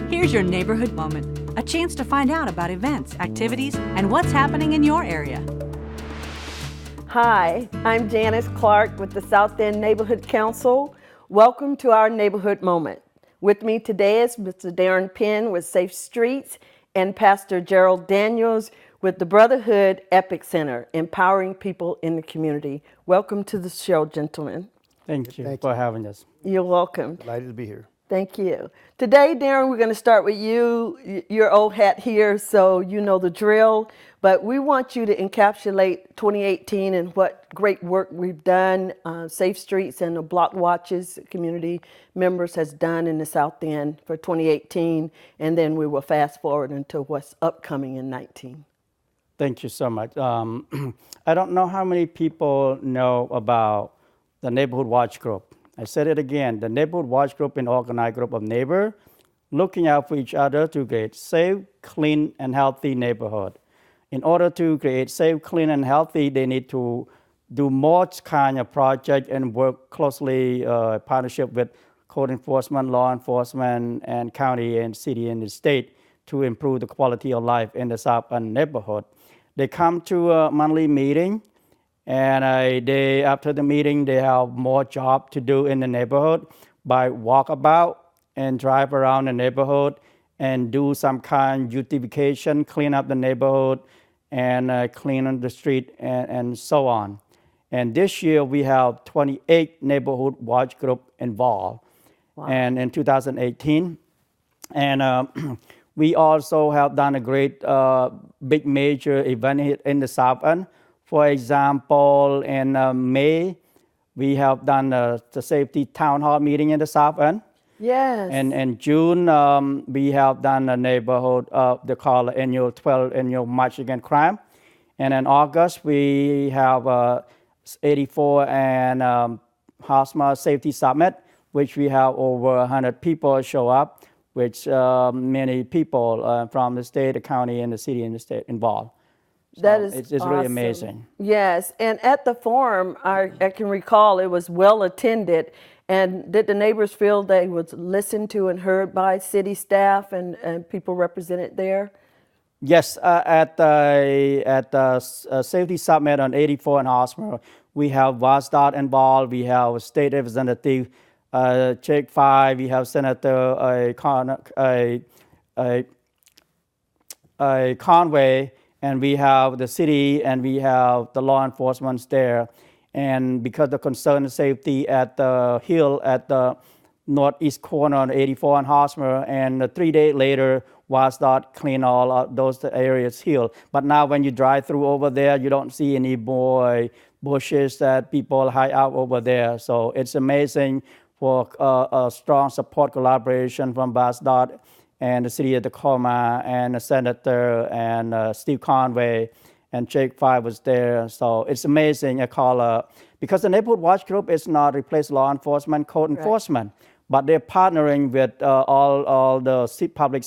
Here's your Neighborhood Moment, a chance to find out about events, activities, and what's happening in your area. Hi, I'm Janis Clark with the South End Neighborhood Council. Welcome to our Neighborhood Moment. With me today is Mr. Darren Pen with Safe Streets and Pastor Gerald Daniels with the Brotherhood Epic Center, empowering people in the community. Welcome to the show, gentlemen. Thank you for having us. You're welcome. Delighted to be here. Thank you. Today, Darren, we're going to start with you. Your old hat here, so you know the drill. But we want you to encapsulate 2018 and what great work we've done, Safe Streets and the Block Watches community members has done in the South End for 2018. And then we will fast forward into what's upcoming in 19. Thank you so much. I don't know how many people know about the Neighborhood Watch Group. I said it again, the Neighborhood Watch Group and organized group of neighbors looking out for each other to create safe, clean, and healthy neighborhood. In order to create safe, clean, and healthy, they need to do more kind of project and work closely partnership with code enforcement, law enforcement, and county and city and the state to improve the quality of life in the South End neighborhood. They come to a monthly meeting, and after the meeting, they have more job to do in the neighborhood by walkabout and drive around the neighborhood and do some kind of beautification, clean up the neighborhood, and clean on the street and so on. And this year, we have 28 neighborhood watch group involved. Wow. And in 2018, and we also have done a great big major event in the South End. For example, in May, we have done the safety town hall meeting in the South End. Yes. And in June, we have done a neighborhood, they call it annual 12 annual March Against Crime. And in August, we have 84 and HOSMA Safety Summit, which we have over 100 people show up, which many people from the state, the county, and the city and the state involved. So that is it's awesome. Really amazing. Yes, and at the forum, I can recall it was well attended. And did the neighbors feel they was listened to and heard by city staff and people represented there? Yes, at the Safety Summit on 84 and Hosmer, we have WASDOT involved, we have State Representative Jake 5, we have Senator Conway, and we have the city, and we have the law enforcement there. And because the concern of safety at the hill at the northeast corner on 84 and Hosmer, and 3 days later, WASDOT clean all of those areas hill. But now when you drive through over there, you don't see any more bushes that people hide out over there. So it's amazing for a strong support collaboration from WASDOT and the city of Tacoma and the senator and Steve Conway and Jake 5 was there. So it's amazing. I call because the Neighborhood Watch Group is not replace law enforcement, code enforcement, but they're partnering with all the public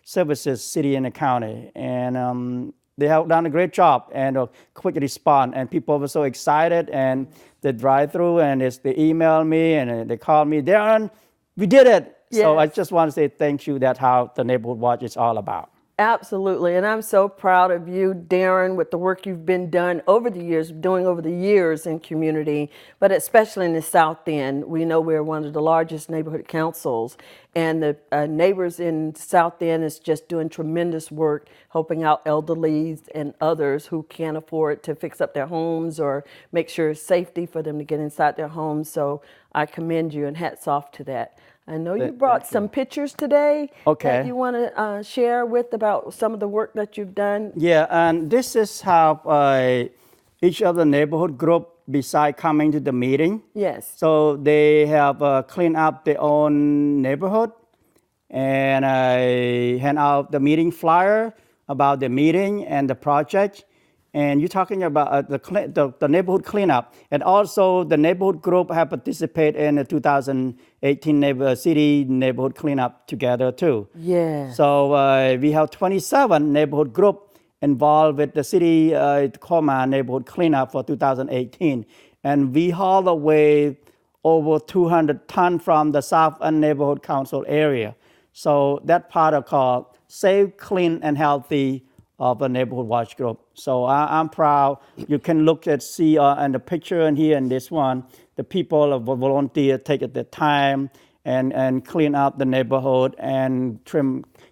services, city and the county. And they have done a great job and quick response. And people were so excited, and they drive through and they email me and they call me, Darren, we did it. Yes. So I just want to say thank you. That's how the Neighborhood Watch is all about. Absolutely, and I'm so proud of you, Darren, with the work you've been doing over the years in community, but especially in the South End. We know we're one of the largest neighborhood councils, and the neighbors in South End is just doing tremendous work, helping out elderly and others who can't afford to fix up their homes or make sure it's safety for them to get inside their homes. So I commend you, and hats off to that. I know you brought some pictures today that you want to share with about some of the work that you've done. Yeah, and this is how each of the neighborhood group, beside coming to the meeting, so they have cleaned up their own neighborhood, and I hand out the meeting flyer about the meeting and the project. And you're talking about the neighborhood cleanup. And also the neighborhood group have participated in the 2018 city neighborhood cleanup together too. Yeah. So we have 27 neighborhood group involved with the city Tacoma neighborhood cleanup for 2018. And we hauled away over 200 tons from the South End Neighborhood Council area. So that part are called Safe, Clean, and Healthy of a Neighborhood Watch Group. So I'm proud. You can look at, see in the picture and here in this one, the people of volunteer take their time and clean up the neighborhood and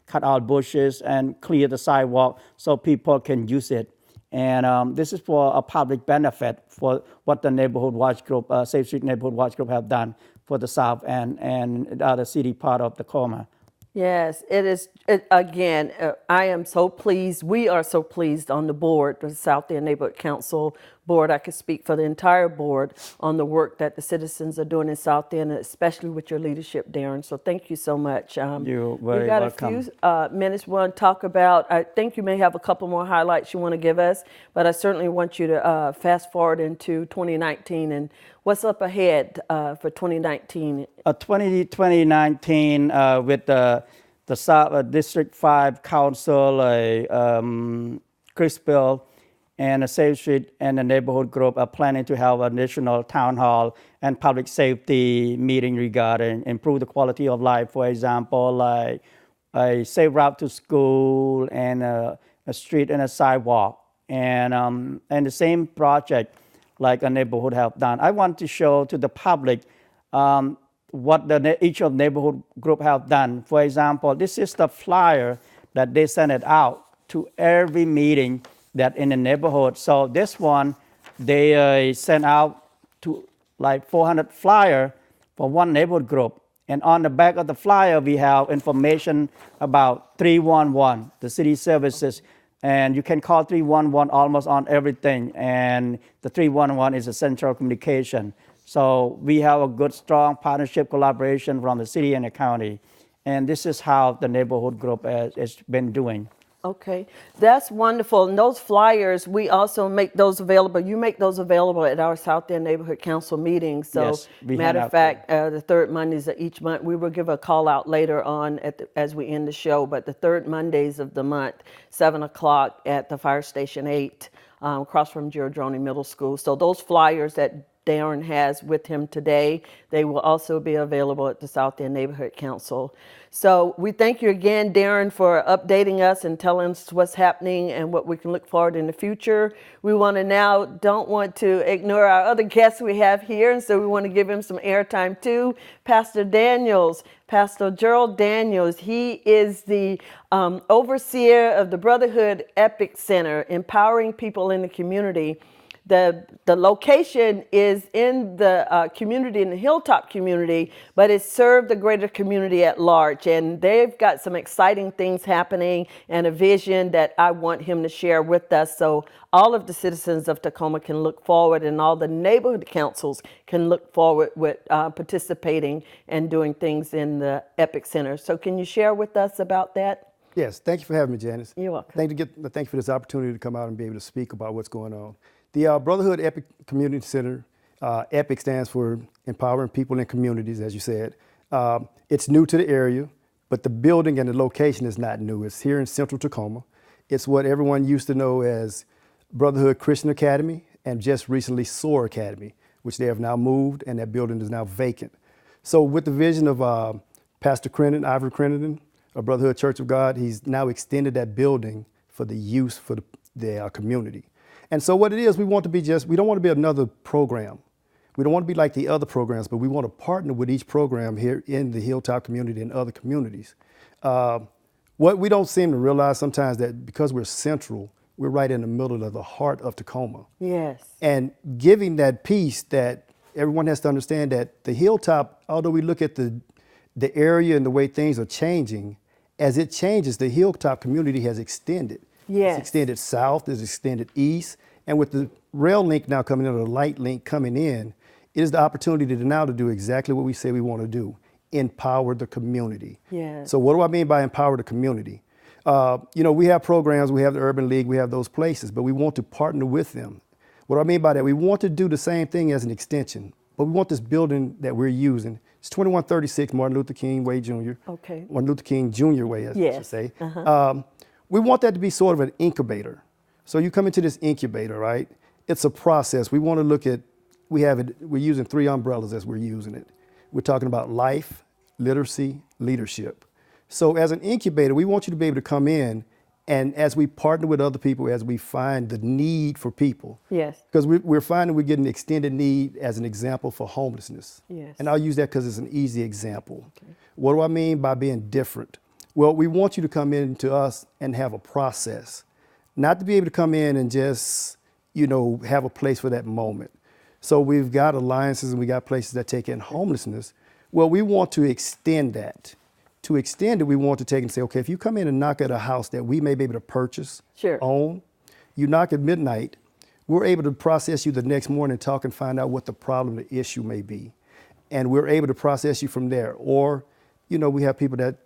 cut out bushes and clear the sidewalk so people can use it. And this is for a public benefit for what the Neighborhood Watch Group, Safe Street Neighborhood Watch Group have done for the South and the other city part of Tacoma. Yes, it is. Again, I am so pleased. We are so pleased on the board, the South End Neighborhood Council board. I could speak for the entire board on the work that the citizens are doing in South End, especially with your leadership, Darren. So thank you so much. You're very we got welcome. a few minutes we want to talk about. I think you may have a couple more highlights you want to give us, but I certainly want you to fast forward into 2019 and what's up ahead for 2019. 2019 with the South District 5 Council, Chris Bill, and the Safe Street and the Neighborhood Group are planning to have a national town hall and public safety meeting regarding improve the quality of life. For example, like a safe route to school and a street and a sidewalk, and the same project like a neighborhood have done. I want to show to the public what each of neighborhood group have done. For example, this is the flyer that they sent it out to every meeting that in the neighborhood. So this one, they sent out to like 400 flyer for one neighborhood group. And on the back of the flyer, we have information about 311, the city services. And you can call 311 almost on everything. And the 311 is a central communication. So we have a good, strong partnership collaboration from the city and the county. And this is how the neighborhood group has been doing. Okay, that's wonderful. And those flyers, we also make those available. You make those available at our South End Neighborhood Council meetings. So, Yes, matter of fact, the third Mondays of each month, we will give a call out later on as we end the show. But the third Mondays of the month, 7 o'clock at the Fire Station 8, across from Giordroni Middle School. So those flyers that Darren has with him today, they will also be available at the South End Neighborhood Council. So we thank you again, Darren, for updating us and telling us what's happening and what we can look forward in the future. We don't want to ignore our other guests we have here, and so we want to give him some airtime too. Pastor Gerald Daniels, he is the overseer of the Brotherhood Epic Center, empowering people in the community. The location is in the community, in the Hilltop community, but it served the greater community at large. And they've got some exciting things happening and a vision that I want him to share with us so all of the citizens of Tacoma can look forward and all the neighborhood councils can look forward with participating and doing things in the Epic Center. So can you share with us about that? Yes, thank you for having me, Janis. You're welcome. Thank you for this opportunity to come out and be able to speak about what's going on. The Brotherhood Epic Community Center, EPIC stands for Empowering People in Communities, as you said. It's new to the area, but the building and the location is not new. It's here in Central Tacoma. It's what everyone used to know as Brotherhood Christian Academy and just recently SOAR Academy, which they have now moved, and that building is now vacant. So with the vision of Pastor Ivory Crittenden of Brotherhood Church of God, he's now extended that building for the use for the community. And so what it is, we don't want to be another program. We don't want to be like the other programs, but we want to partner with each program here in the Hilltop community and other communities. What we don't seem to realize sometimes that because we're central, we're right in the middle of the heart of Tacoma. Yes. And giving that piece that everyone has to understand that the Hilltop, although we look at the area and the way things are changing, as it changes, the Hilltop community has extended. Yes. It's extended south, it's extended east, and with the rail link now coming in, or the light link coming in, it is the opportunity now to do exactly what we say we want to do, empower the community. Yes. So what do I mean by empower the community? We have programs, we have the Urban League, we have those places, but we want to partner with them. What do I mean by that? We want to do the same thing as an extension, but we want this building that we're using. It's 2136 Martin Luther King Way Jr. Okay. Martin Luther King Jr. Way, I should say. Uh-huh. We want that to be sort of an incubator. So you come into this incubator, right? It's a process. We want to look at, we're using 3 umbrellas as we're using it. We're talking about life, literacy, leadership. So as an incubator, we want you to be able to come in, and as we partner with other people, as we find the need for people. Yes. Because we're finding we're getting extended need as an example for homelessness. Yes. And I'll use that because it's an easy example. Okay. What do I mean by being different? Well, we want you to come in to us and have a process, not to be able to come in and just, have a place for that moment. So we've got alliances and we got places that take in homelessness. Well, we want to extend that. To extend it, we want to take and say, okay, if you come in and knock at a house that we may be able to purchase, sure, own, you knock at midnight, we're able to process you the next morning, talk and find out what the problem, the issue may be. And we're able to process you from there. Or, we have people that are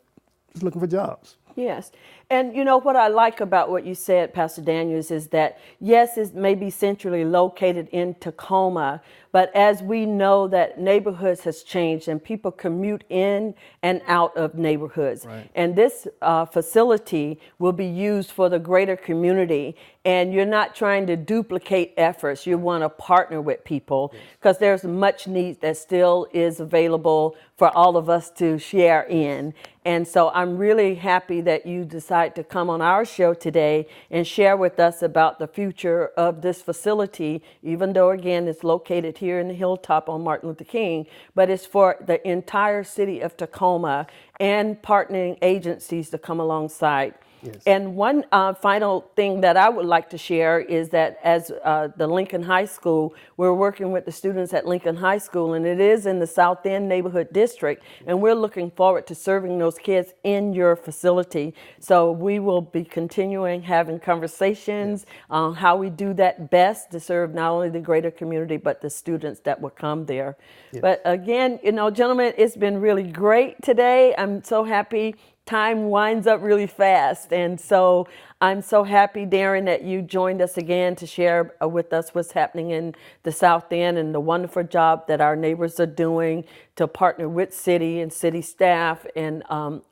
looking for jobs. Yes. And what I like about what you said, Pastor Daniels, is that yes, it may be centrally located in Tacoma, but as we know that neighborhoods has changed and people commute in and out of neighborhoods. Right. And this facility will be used for the greater community. And you're not trying to duplicate efforts. You want to partner with people because there's much need that still is available for all of us to share in. And so I'm really happy that you decide to come on our show today and share with us about the future of this facility, even though, again, it's located here in the Hilltop on Martin Luther King, but it's for the entire city of Tacoma and partnering agencies to come alongside. Yes. And one final thing that I would like to share is that as the Lincoln High School, we're working with the students at Lincoln High School, and it is in the South End Neighborhood District, and we're looking forward to serving those kids in your facility. So we will be continuing having conversations on how we do that best to serve not only the greater community, but the students that will come there. Yes. But again, gentlemen, it's been really great today. I'm so happy. Time winds up really fast. And so I'm so happy, Darren, that you joined us again to share with us what's happening in the South End and the wonderful job that our neighbors are doing to partner with city and city staff and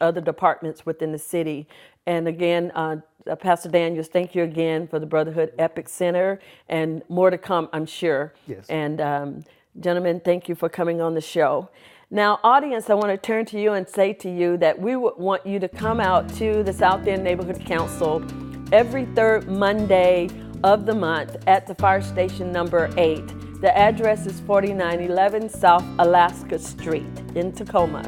other departments within the city. And again, Pastor Daniels, thank you again for the Brotherhood Epic Center and more to come, I'm sure. Yes. And gentlemen, thank you for coming on the show. Now, audience, I want to turn to you and say to you that we would want you to come out to the South End Neighborhood Council every third Monday of the month at the fire station number 8. The address is 4911 South Alaska Street in Tacoma.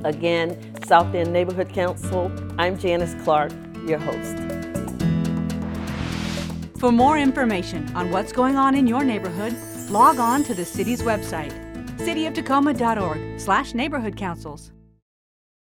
Again, South End Neighborhood Council. I'm Janis Clark, your host. For more information on what's going on in your neighborhood, log on to the city's website, cityoftacoma.org/neighborhood councils.